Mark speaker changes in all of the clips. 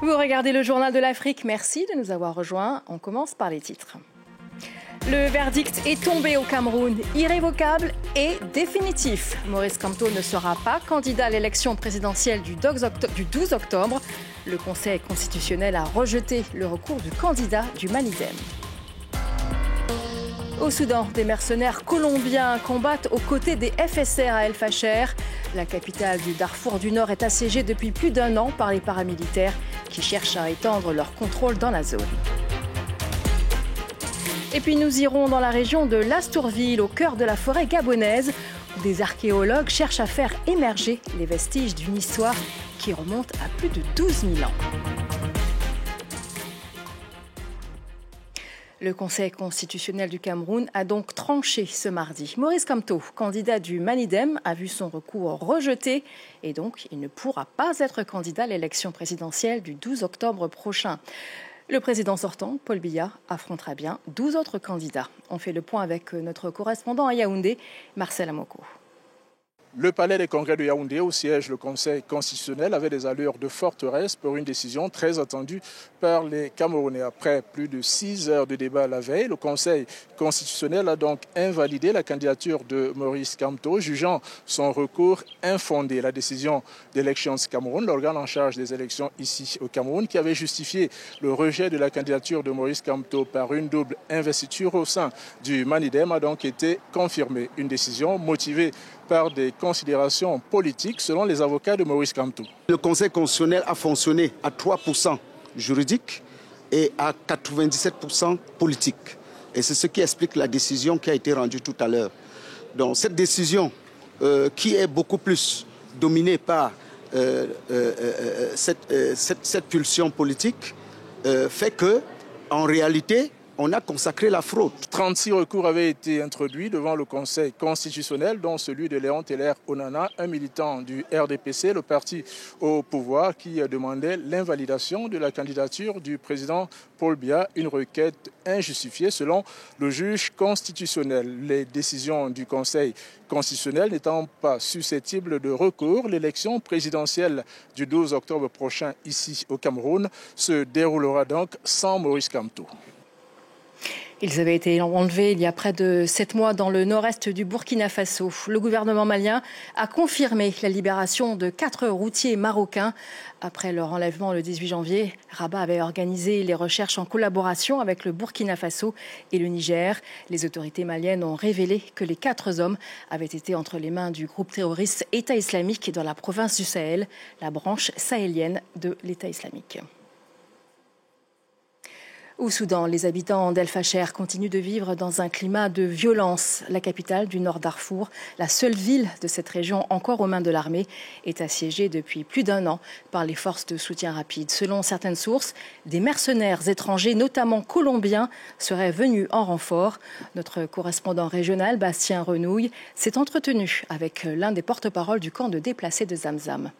Speaker 1: Vous regardez le Journal de l'Afrique, merci de nous avoir rejoints. On commence par les titres. Le verdict est tombé au Cameroun, irrévocable et définitif. Maurice Kamto ne sera pas candidat à l'élection présidentielle du 12 octobre. Le Conseil constitutionnel a rejeté le recours du candidat du Manidem. Au Soudan, des mercenaires colombiens combattent aux côtés des FSR à El Fasher. La capitale du Darfour du Nord est assiégée depuis plus d'1 an par les paramilitaires qui cherchent à étendre leur contrôle dans la zone. Et puis nous irons dans la région de Lastourville, au cœur de la forêt gabonaise, où des archéologues cherchent à faire émerger les vestiges d'une histoire qui remonte à plus de 12 000 ans. Le Conseil constitutionnel du Cameroun a donc tranché ce mardi. Maurice Kamto, candidat du Manidem, a vu son recours rejeté et donc il ne pourra pas être candidat à l'élection présidentielle du 12 octobre prochain. Le président sortant, Paul Biya, affrontera bien 12 autres candidats. On fait le point avec notre correspondant à Yaoundé, Marcel Amoko.
Speaker 2: Le palais des congrès de Yaoundé, où siège le Conseil constitutionnel, avait des allures de forteresse pour une décision très attendue par les Camerounais. Après plus de 6 heures de débat la veille, le Conseil constitutionnel a donc invalidé la candidature de Maurice Kamto, jugeant son recours infondé. La décision d'Elections Cameroun, l'organe en charge des élections ici au Cameroun, qui avait justifié le rejet de la candidature de Maurice Kamto par une double investiture au sein du Manidem, a donc été confirmée. Une décision motivée par des considérations politiques, selon les avocats de Maurice Kamto.
Speaker 3: Le Conseil constitutionnel a fonctionné à 3% juridique et à 97% politique. Et c'est ce qui explique la décision qui a été rendue tout à l'heure. Donc cette décision, qui est beaucoup plus dominée par cette pulsion politique, fait que, en réalité, on a consacré la fraude.
Speaker 2: 36 recours avaient été introduits devant le Conseil constitutionnel, dont celui de Léon Teller Onana, un militant du RDPC, le parti au pouvoir, qui demandait l'invalidation de la candidature du président Paul Biya, une requête injustifiée selon le juge constitutionnel. Les décisions du Conseil constitutionnel n'étant pas susceptibles de recours, l'élection présidentielle du 12 octobre prochain ici au Cameroun se déroulera donc sans Maurice Kamto.
Speaker 1: Ils avaient été enlevés il y a près de 7 mois dans le nord-est du Burkina Faso. Le gouvernement malien a confirmé la libération de 4 routiers marocains. Après leur enlèvement le 18 janvier, Rabat avait organisé les recherches en collaboration avec le Burkina Faso et le Niger. Les autorités maliennes ont révélé que les 4 hommes avaient été entre les mains du groupe terroriste État islamique dans la province du Sahel, la branche sahélienne de l'État islamique. Au Soudan, les habitants d'El Fasher continuent de vivre dans un climat de violence. La capitale du Nord Darfour, la seule ville de cette région encore aux mains de l'armée, est assiégée depuis plus d'1 an par les forces de soutien rapide. Selon certaines sources, des mercenaires étrangers, notamment colombiens, seraient venus en renfort. Notre correspondant régional, Bastien Renouille, s'est entretenu avec l'un des porte-parole du camp de déplacés de Zamzam.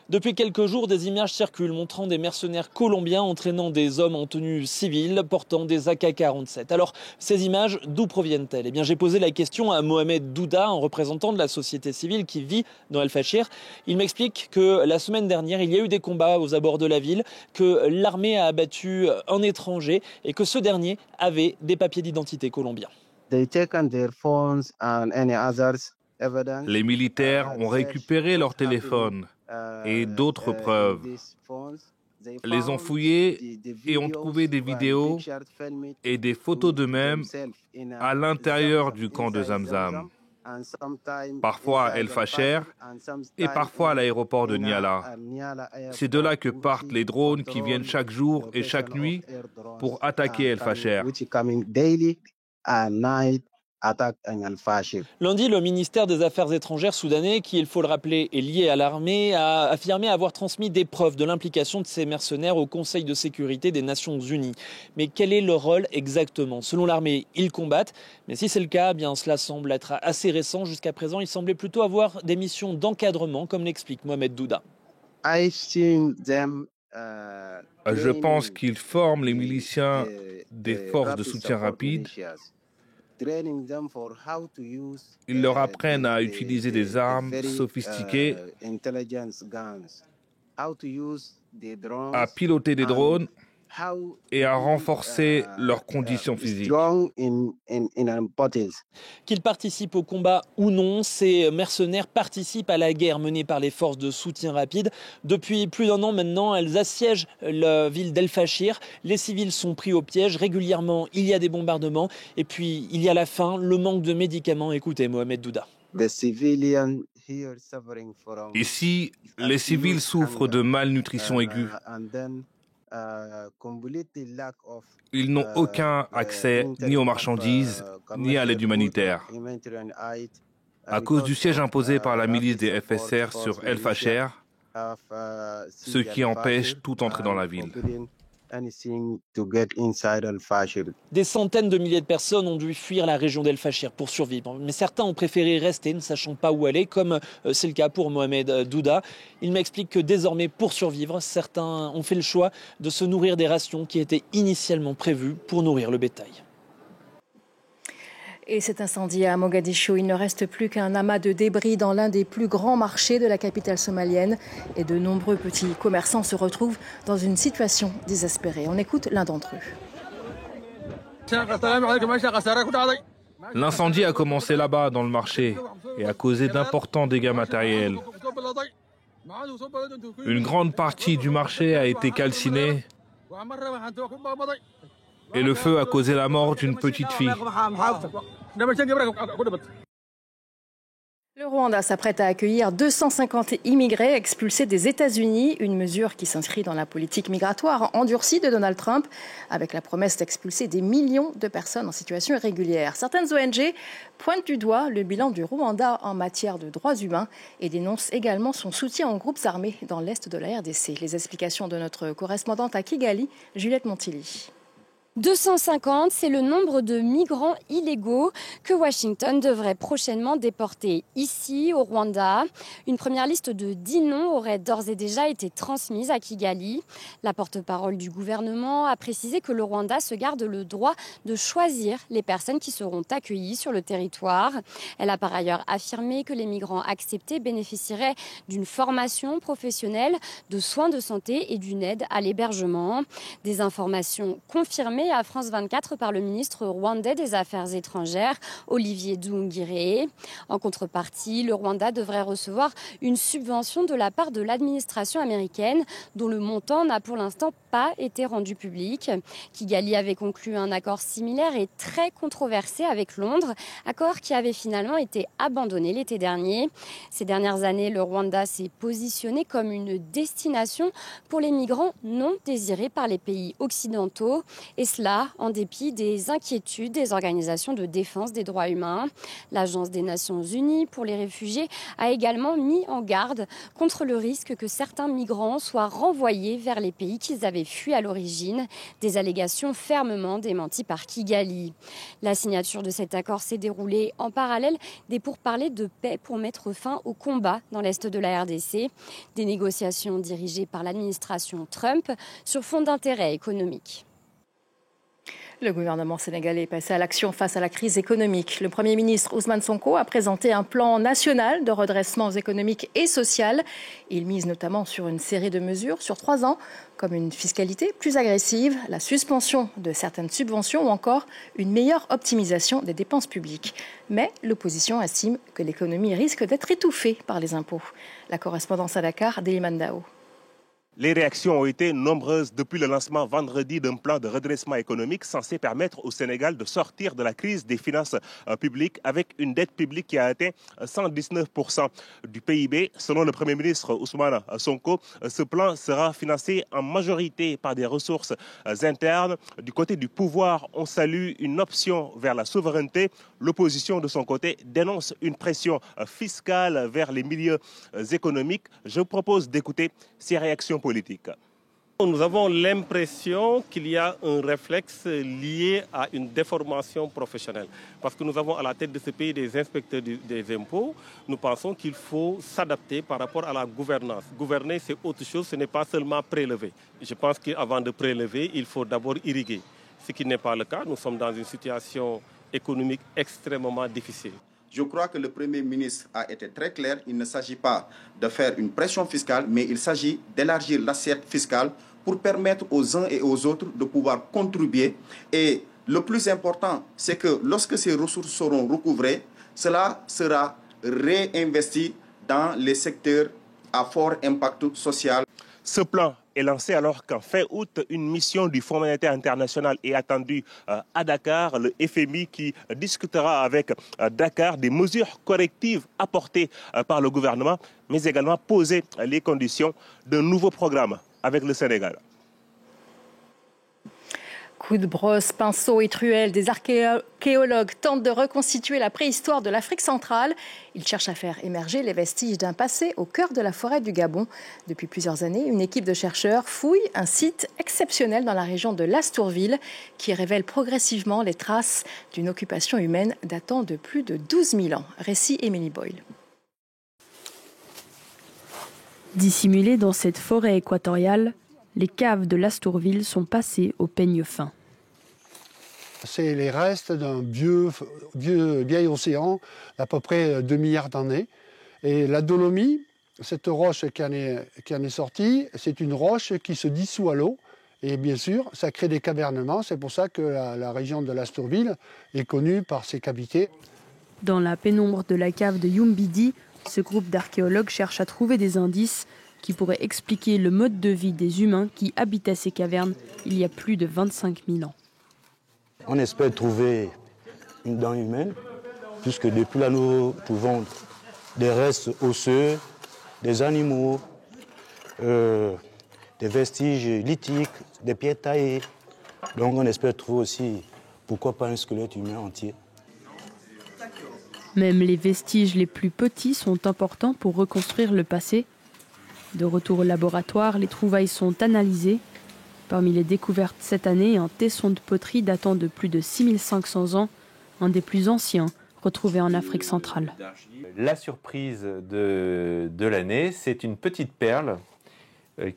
Speaker 4: Depuis quelques jours, des images circulent montrant des mercenaires colombiens entraînant des hommes en tenue civile portant des AK-47. Alors, ces images, d'où proviennent-elles ? Eh bien, j'ai posé la question à Mohamed Douda, un représentant de la société civile qui vit dans El Fasher. Il m'explique que la semaine dernière, il y a eu des combats aux abords de la ville, que l'armée a abattu un étranger et que ce dernier avait des papiers d'identité colombiens.
Speaker 5: Les militaires ont récupéré leurs téléphones et d'autres preuves, les ont fouillés et ont trouvé des vidéos et des photos d'eux-mêmes à l'intérieur du camp de Zamzam, parfois à El Fasher et parfois à l'aéroport de Niala. C'est de là que partent les drones qui viennent chaque jour et chaque nuit pour attaquer El Fasher.
Speaker 4: Lundi, le ministère des Affaires étrangères soudanais, qui, il faut le rappeler, est lié à l'armée, a affirmé avoir transmis des preuves de l'implication de ces mercenaires au Conseil de sécurité des Nations Unies. Mais quel est leur rôle exactement ? Selon l'armée, ils combattent, mais si c'est le cas, bien cela semble être assez récent. Jusqu'à présent, ils semblaient plutôt avoir des missions d'encadrement, comme l'explique Mohamed Douda.
Speaker 5: Je pense qu'ils forment les miliciens des forces de soutien rapide. Ils leur apprennent à utiliser des armes sophistiquées à piloter des drones et à renforcer leurs conditions physiques.
Speaker 4: Qu'ils participent au combat ou non, ces mercenaires participent à la guerre menée par les forces de soutien rapide. Depuis plus d'1 an maintenant, elles assiègent la ville d'El Fachir. Les civils sont pris au piège. Régulièrement, il y a des bombardements. Et puis, il y a la faim, le manque de médicaments. Écoutez, Mohamed Douda.
Speaker 5: Ici, les civils souffrent de malnutrition aiguë. Ils n'ont aucun accès ni aux marchandises, ni à l'aide humanitaire. À cause du siège imposé par la milice des FSR sur El Fachir, ce qui empêche toute entrée dans la ville.
Speaker 4: Des centaines de milliers de personnes ont dû fuir la région d'El Fachir pour survivre. Mais certains ont préféré rester, ne sachant pas où aller, comme c'est le cas pour Mohamed Douda. Il m'explique que désormais, pour survivre, certains ont fait le choix de se nourrir des rations qui étaient initialement prévues pour nourrir le bétail.
Speaker 1: Et cet incendie à Mogadiscio, il ne reste plus qu'un amas de débris dans l'un des plus grands marchés de la capitale somalienne. Et de nombreux petits commerçants se retrouvent dans une situation désespérée. On écoute l'un d'entre eux.
Speaker 5: L'incendie a commencé là-bas, dans le marché, et a causé d'importants dégâts matériels. Une grande partie du marché a été calcinée et le feu a causé la mort d'une petite fille.
Speaker 1: Le Rwanda s'apprête à accueillir 250 immigrés expulsés des États-Unis, une mesure qui s'inscrit dans la politique migratoire endurcie de Donald Trump, avec la promesse d'expulser des millions de personnes en situation irrégulière. Certaines ONG pointent du doigt le bilan du Rwanda en matière de droits humains et dénoncent également son soutien aux groupes armés dans l'est de la RDC. Les explications de notre correspondante à Kigali, Juliette Montilly.
Speaker 6: 250, c'est le nombre de migrants illégaux que Washington devrait prochainement déporter ici, au Rwanda. Une première liste de 10 noms aurait d'ores et déjà été transmise à Kigali. La porte-parole du gouvernement a précisé que le Rwanda se garde le droit de choisir les personnes qui seront accueillies sur le territoire. Elle a par ailleurs affirmé que les migrants acceptés bénéficieraient d'une formation professionnelle, de soins de santé et d'une aide à l'hébergement. Des informations confirmées à France 24 par le ministre rwandais des Affaires étrangères, Olivier Nduhungirehe. En contrepartie, le Rwanda devrait recevoir une subvention de la part de l'administration américaine, dont le montant n'a pour l'instant pas été rendu public. Kigali avait conclu un accord similaire et très controversé avec Londres, accord qui avait finalement été abandonné l'été dernier. Ces dernières années, le Rwanda s'est positionné comme une destination pour les migrants non désirés par les pays occidentaux, et cela en dépit des inquiétudes des organisations de défense des droits humains. L'Agence des Nations Unies pour les réfugiés a également mis en garde contre le risque que certains migrants soient renvoyés vers les pays qu'ils avaient fui à l'origine, des allégations fermement démenties par Kigali. La signature de cet accord s'est déroulée en parallèle des pourparlers de paix pour mettre fin au combat dans l'est de la RDC, des négociations dirigées par l'administration Trump sur fond d'intérêt économique.
Speaker 1: Le gouvernement sénégalais est passé à l'action face à la crise économique. Le Premier ministre Ousmane Sonko a présenté un plan national de redressement économique et social. Il mise notamment sur une série de mesures sur 3 ans, comme une fiscalité plus agressive, la suspension de certaines subventions ou encore une meilleure optimisation des dépenses publiques. Mais l'opposition estime que l'économie risque d'être étouffée par les impôts. La correspondance à Dakar, Deliman Dao.
Speaker 7: Les réactions ont été nombreuses depuis le lancement vendredi d'un plan de redressement économique censé permettre au Sénégal de sortir de la crise des finances publiques avec une dette publique qui a atteint 119% du PIB. Selon le Premier ministre Ousmane Sonko, ce plan sera financé en majorité par des ressources internes. Du côté du pouvoir, on salue une option vers la souveraineté. L'opposition, de son côté, dénonce une pression fiscale vers les milieux économiques. Je vous propose d'écouter ces réactions politiques.
Speaker 8: Nous avons l'impression qu'il y a un réflexe lié à une déformation professionnelle. Parce que nous avons à la tête de ce pays des inspecteurs des impôts. Nous pensons qu'il faut s'adapter par rapport à la gouvernance. Gouverner, c'est autre chose, ce n'est pas seulement prélever. Je pense qu'avant de prélever, il faut d'abord irriguer. Ce qui n'est pas le cas. Nous sommes dans une situation économique extrêmement difficile.
Speaker 3: Je crois que le Premier ministre a été très clair. Il ne s'agit pas de faire une pression fiscale, mais il s'agit d'élargir l'assiette fiscale pour permettre aux uns et aux autres de pouvoir contribuer. Et le plus important, c'est que lorsque ces ressources seront recouvrées, cela sera réinvesti dans les secteurs à fort impact social.
Speaker 7: Ce plan est lancé alors qu'en fin août, une mission du Fonds monétaire international est attendue à Dakar, le FMI qui discutera avec Dakar des mesures correctives apportées par le gouvernement, mais également poser les conditions d'un nouveau programme avec le Sénégal.
Speaker 1: Coups de brosse, pinceaux et truelles, des archéologues tentent de reconstituer la préhistoire de l'Afrique centrale. Ils cherchent à faire émerger les vestiges d'un passé au cœur de la forêt du Gabon. Depuis plusieurs années, une équipe de chercheurs fouille un site exceptionnel dans la région de l'Astourville qui révèle progressivement les traces d'une occupation humaine datant de plus de 12 000 ans. Récit Émilie Boyle.
Speaker 9: Dissimulées dans cette forêt équatoriale, les caves de l'Astourville sont passées au peigne fin.
Speaker 10: C'est les restes d'un vieil océan d'à peu près 2 milliards d'années. Et la dolomie, cette roche qui en est sortie, c'est une roche qui se dissout à l'eau. Et bien sûr, ça crée des cavernements. C'est pour ça que la région de l'Astourville est connue par ses cavités.
Speaker 9: Dans la pénombre de la cave de Yumbidi, ce groupe d'archéologues cherche à trouver des indices qui pourrait expliquer le mode de vie des humains qui habitaient ces cavernes il y a plus de 25 000 ans.
Speaker 11: On espère trouver une dent humaine, puisque depuis là nous trouvons des restes osseux, des animaux, des vestiges lithiques, des pierres taillées. Donc on espère trouver aussi, pourquoi pas un squelette humain entier.
Speaker 9: Même les vestiges les plus petits sont importants pour reconstruire le passé. De retour au laboratoire, les trouvailles sont analysées. Parmi les découvertes cette année, un tesson de poterie datant de plus de 6500 ans, un des plus anciens retrouvés en Afrique centrale.
Speaker 12: La surprise de l'année, c'est une petite perle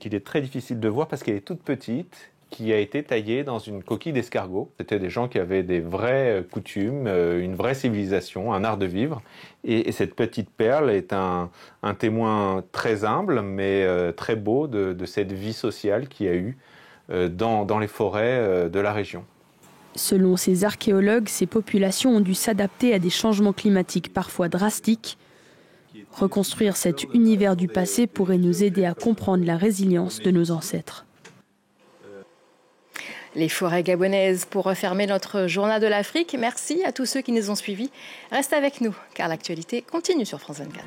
Speaker 12: qu'il est très difficile de voir parce qu'elle est toute petite, qui a été taillée dans une coquille d'escargot. C'était des gens qui avaient des vraies coutumes, une vraie civilisation, un art de vivre. Et cette petite perle est un témoin très humble, mais très beau de cette vie sociale qu'il y a eu dans les forêts de la région.
Speaker 9: Selon ces archéologues, ces populations ont dû s'adapter à des changements climatiques parfois drastiques. Reconstruire cet univers du passé pourrait nous aider à comprendre la résilience de nos ancêtres.
Speaker 1: Les forêts gabonaises pour refermer notre journal de l'Afrique. Merci à tous ceux qui nous ont suivis. Reste avec nous car l'actualité continue sur France 24.